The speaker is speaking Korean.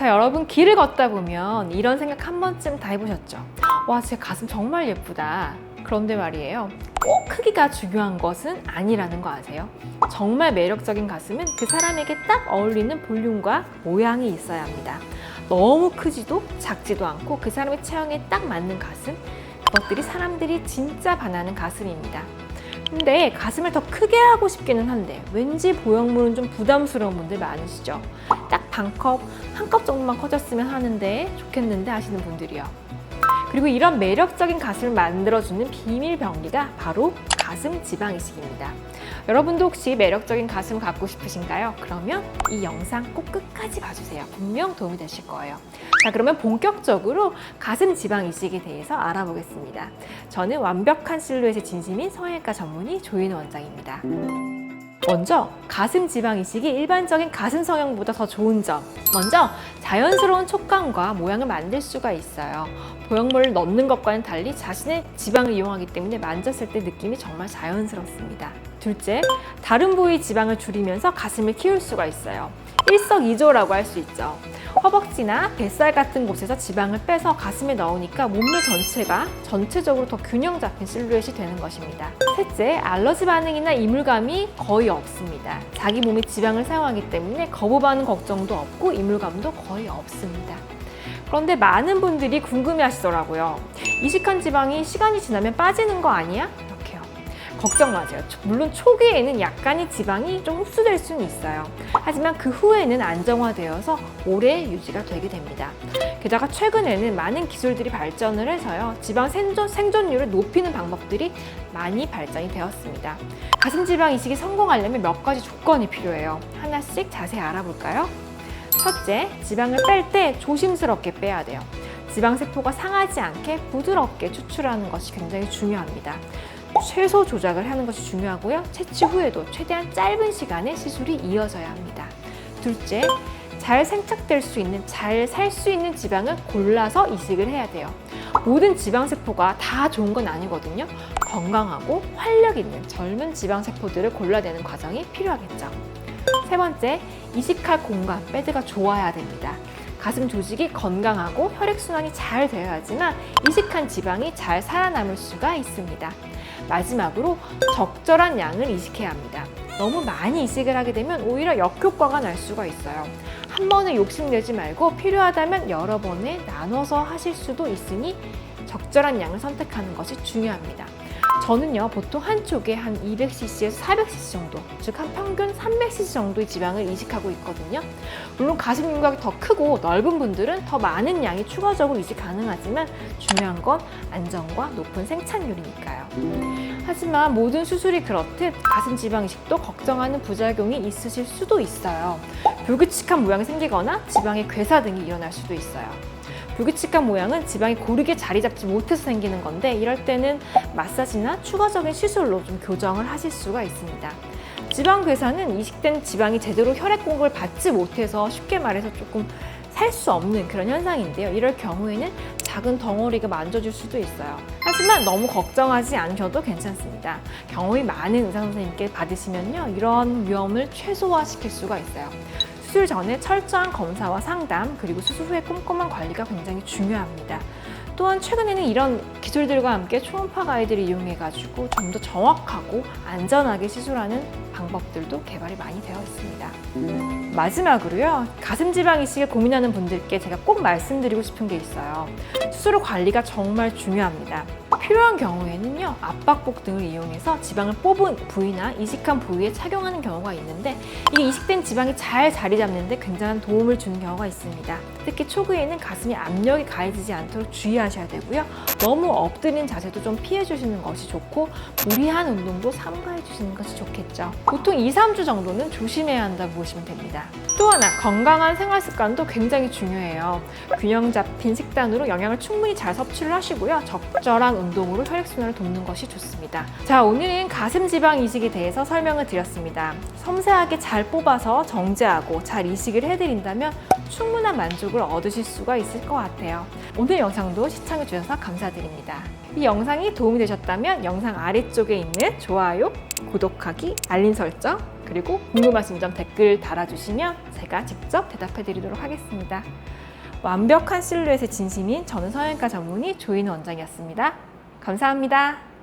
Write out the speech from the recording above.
자, 여러분 길을 걷다 보면 이런 생각 한 번쯤 다 해보셨죠? 와, 제 가슴 정말 예쁘다. 그런데 말이에요. 꼭 크기가 중요한 것은 아니라는 거 아세요? 정말 매력적인 가슴은 그 사람에게 딱 어울리는 볼륨과 모양이 있어야 합니다. 너무 크지도 작지도 않고 그 사람의 체형에 딱 맞는 가슴, 그것들이 사람들이 진짜 반하는 가슴입니다. 근데 가슴을 더 크게 하고 싶기는 한데 왠지 보형물은 좀 부담스러운 분들 많으시죠? 딱 반컵, 한 컵 정도만 커졌으면 하는데 좋겠는데 하시는 분들이요. 그리고 이런 매력적인 가슴을 만들어주는 비밀 병기가 바로 가슴 지방 이식입니다. 여러분도 혹시 매력적인 가슴 갖고 싶으신가요? 그러면 이 영상 꼭 끝까지 봐주세요. 분명 도움이 되실 거예요. 자, 그러면 본격적으로 가슴 지방 이식에 대해서 알아보겠습니다. 저는 완벽한 실루엣의 진심인 성형외과 전문의 조인우 원장입니다. 먼저 가슴 지방 이식이 일반적인 가슴 성형보다 더 좋은 점, 먼저 자연스러운 촉감과 모양을 만들 수가 있어요. 보형물을 넣는 것과는 달리 자신의 지방을 이용하기 때문에 만졌을 때 느낌이 정말 자연스럽습니다. 둘째, 다른 부위 지방을 줄이면서 가슴을 키울 수가 있어요. 일석이조라고 할 수 있죠. 허벅지나 뱃살 같은 곳에서 지방을 빼서 가슴에 넣으니까 몸매 전체가 전체적으로 더 균형 잡힌 실루엣이 되는 것입니다. 셋째, 알러지 반응이나 이물감이 거의 없습니다. 자기 몸에 지방을 사용하기 때문에 거부 반응 걱정도 없고 이물감도 거의 없습니다. 그런데 많은 분들이 궁금해 하시더라고요. 이식한 지방이 시간이 지나면 빠지는 거 아니야? 이렇게요. 걱정 마세요. 물론 초기에는 약간의 지방이 좀 흡수될 수는 있어요. 하지만 그 후에는 안정화되어서 오래 유지가 되게 됩니다. 게다가 최근에는 많은 기술들이 발전을 해서요. 지방 생존율을 높이는 방법들이 많이 발전이 되었습니다. 가슴 지방 이식이 성공하려면 몇 가지 조건이 필요해요. 하나씩 자세히 알아볼까요? 첫째, 지방을 뺄 때 조심스럽게 빼야 돼요. 지방세포가 상하지 않게 부드럽게 추출하는 것이 굉장히 중요합니다. 최소 조작을 하는 것이 중요하고요. 채취 후에도 최대한 짧은 시간에 시술이 이어져야 합니다. 둘째, 잘 생착될 수 있는, 잘 살 수 있는 지방을 골라서 이식을 해야 돼요. 모든 지방세포가 다 좋은 건 아니거든요. 건강하고 활력 있는 젊은 지방세포들을 골라내는 과정이 필요하겠죠. 세 번째, 이식할 공간, 베드가 좋아야 됩니다. 가슴 조직이 건강하고 혈액순환이 잘 되어야지만 이식한 지방이 잘 살아남을 수가 있습니다. 마지막으로 적절한 양을 이식해야 합니다. 너무 많이 이식을 하게 되면 오히려 역효과가 날 수가 있어요. 한 번에 욕심내지 말고 필요하다면 여러 번에 나눠서 하실 수도 있으니 적절한 양을 선택하는 것이 중요합니다. 저는요, 보통 한쪽에 한 200cc에서 400cc 정도, 즉 한 평균 300cc 정도의 지방을 이식하고 있거든요. 물론 가슴 윤곽이 더 크고 넓은 분들은 더 많은 양이 추가적으로 이식 가능하지만 중요한 건 안정과 높은 생착률이니까요. 하지만 모든 수술이 그렇듯 가슴 지방 이식도 걱정하는 부작용이 있으실 수도 있어요. 불규칙한 모양이 생기거나 지방의 괴사 등이 일어날 수도 있어요. 불규칙한 모양은 지방이 고르게 자리 잡지 못해서 생기는 건데 이럴 때는 마사지나 추가적인 시술로 좀 교정을 하실 수가 있습니다. 지방 괴사는 이식된 지방이 제대로 혈액 공급을 받지 못해서 쉽게 말해서 조금 살 수 없는 그런 현상인데요. 이럴 경우에는 작은 덩어리가 만져질 수도 있어요. 하지만 너무 걱정하지 않으셔도 괜찮습니다. 경험이 많은 의사 선생님께 받으시면요, 이런 위험을 최소화시킬 수가 있어요. 수술 전에 철저한 검사와 상담, 그리고 수술 후에 꼼꼼한 관리가 굉장히 중요합니다. 또한 최근에는 이런 기술들과 함께 초음파 가이드를 이용해가지고 좀 더 정확하고 안전하게 시술하는 방법들도 개발이 많이 되어 있습니다. 마지막으로요, 가슴 지방 이식을 고민하는 분들께 제가 꼭 말씀드리고 싶은 게 있어요. 수술 후 관리가 정말 중요합니다. 필요한 경우에는요, 압박복 등을 이용해서 지방을 뽑은 부위나 이식한 부위에 착용하는 경우가 있는데 이게 이식된 지방이 잘 자리 잡는 데 굉장한 도움을 주는 경우가 있습니다. 특히 초기에는 가슴에 압력이 가해지지 않도록 주의하셔야 되고요. 너무 엎드린 자세도 좀 피해 주시는 것이 좋고 무리한 운동도 삼가해 주시는 것이 좋겠죠. 보통 2, 3주 정도는 조심해야 한다고 보시면 됩니다. 또 하나, 건강한 생활 습관도 굉장히 중요해요. 균형 잡힌 식단으로 영양을 충분히 잘 섭취를 하시고요. 적절한 운동으로 혈액순환을 돕는 것이 좋습니다. 자, 오늘은 가슴 지방 이식에 대해서 설명을 드렸습니다. 섬세하게 잘 뽑아서 정제하고 잘 이식을 해드린다면 충분한 만족을 얻으실 수가 있을 것 같아요. 오늘 영상도 시청해 주셔서 감사드립니다. 이 영상이 도움이 되셨다면 영상 아래쪽에 있는 좋아요, 구독하기, 알림 설정 그리고 궁금하신 점 댓글 달아주시면 제가 직접 대답해 드리도록 하겠습니다. 완벽한 실루엣의 진심인 저는 성형외과 전문의 조인우 원장이었습니다. 감사합니다.